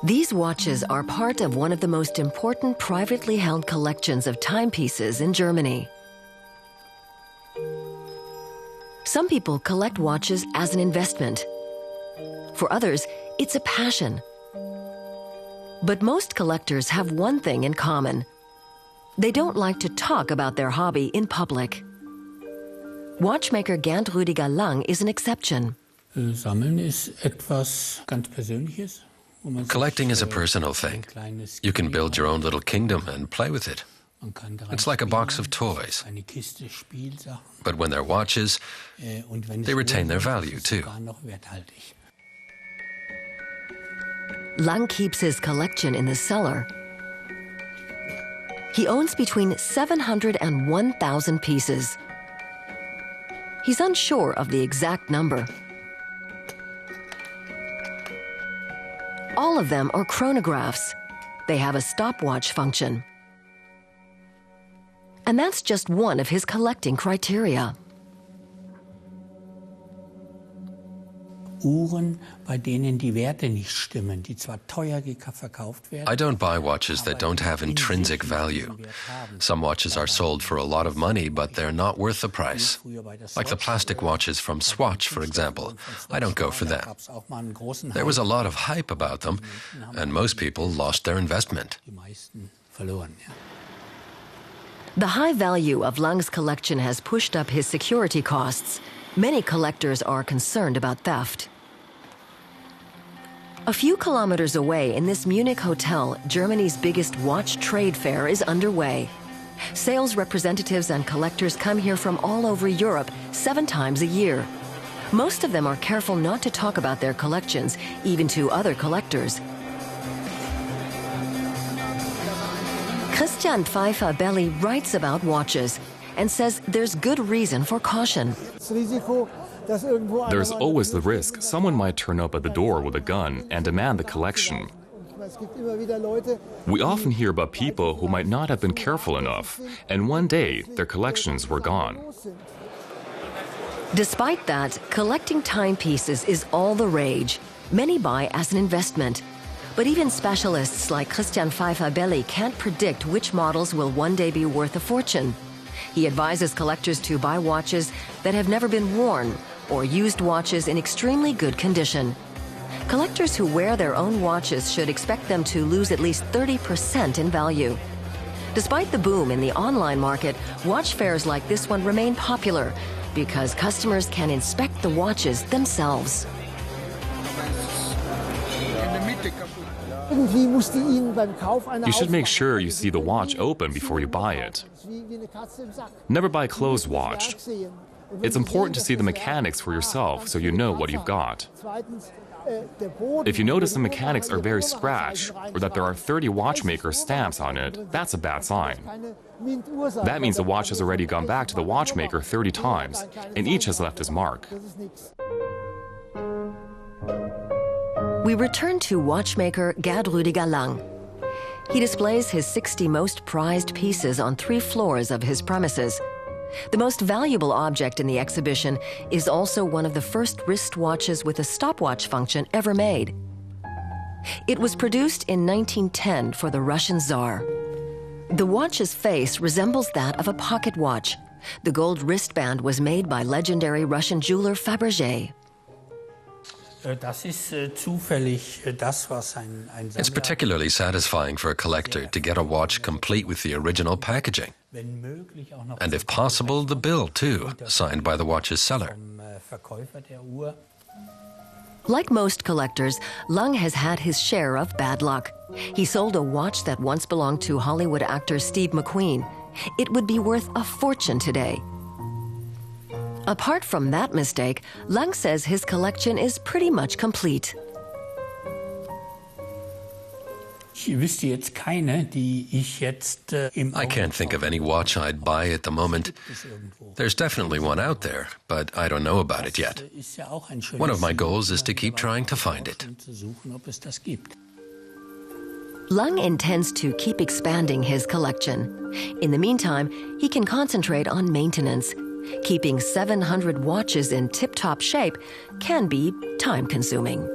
These watches are part of one of the most important privately held collections of timepieces in Germany. Some people collect watches as an investment. For others, it's a passion. But most collectors have one thing in common. They don't like to talk about their hobby in public. Watchmaker Gerd Rüdiger Lang is an exception. Collecting is a personal thing. You can build your own little kingdom and play with it. It's like a box of toys. But when they're watches, they retain their value too. Lang keeps his collection in the cellar. He owns between 700 and 1,000 pieces. He's unsure of the exact number. All of them are chronographs. They have a stopwatch function. And that's just one of his collecting criteria. I don't buy watches that don't have intrinsic value. Some watches are sold for a lot of money, but they're not worth the price. Like the plastic watches from Swatch, for example. I don't go for them. There was a lot of hype about them, and most people lost their investment. The high value of Lang's collection has pushed up his security costs. Many collectors are concerned about theft. A few kilometers away in this Munich hotel, Germany's biggest watch trade fair is underway. Sales representatives and collectors come here from all over Europe 7 times a year. Most of them are careful not to talk about their collections, even to other collectors. Christian Pfeiffer-Belli writes about watches and says there's good reason for caution. There's always the risk someone might turn up at the door with a gun and demand the collection. We often hear about people who might not have been careful enough, and one day their collections were gone. Despite that, collecting timepieces is all the rage. Many buy as an investment. But even specialists like Christian Pfeiffer-Belli can't predict which models will one day be worth a fortune. He advises collectors to buy watches that have never been worn or used watches in extremely good condition. Collectors who wear their own watches should expect them to lose at least 30% in value. Despite the boom in the online market, watch fairs like this one remain popular because customers can inspect the watches themselves. You should make sure you see the watch open before you buy it. Never buy a closed watch. It's important to see the mechanics for yourself so you know what you've got. If you notice the mechanics are very scratched or that there are 30 watchmaker stamps on it, that's a bad sign. That means the watch has already gone back to the watchmaker 30 times, and each has left his mark. We return to watchmaker Gerd Rüdiger Lang. He displays his 60 most prized pieces on 3 floors of his premises. The most valuable object in the exhibition is also one of the first wristwatches with a stopwatch function ever made. It was produced in 1910 for the Russian Tsar. The watch's face resembles that of a pocket watch. The gold wristband was made by legendary Russian jeweler Fabergé. It's particularly satisfying for a collector to get a watch complete with the original packaging. And if possible, the bill too, signed by the watch's seller. Like most collectors, Lang has had his share of bad luck. He sold a watch that once belonged to Hollywood actor Steve McQueen. It would be worth a fortune today. Apart from that mistake, Lang says his collection is pretty much complete. I can't think of any watch I'd buy at the moment. There's definitely one out there, but I don't know about it yet. One of my goals is to keep trying to find it. Lang intends to keep expanding his collection. In the meantime, he can concentrate on maintenance. Keeping 700 watches in tip-top shape can be time-consuming.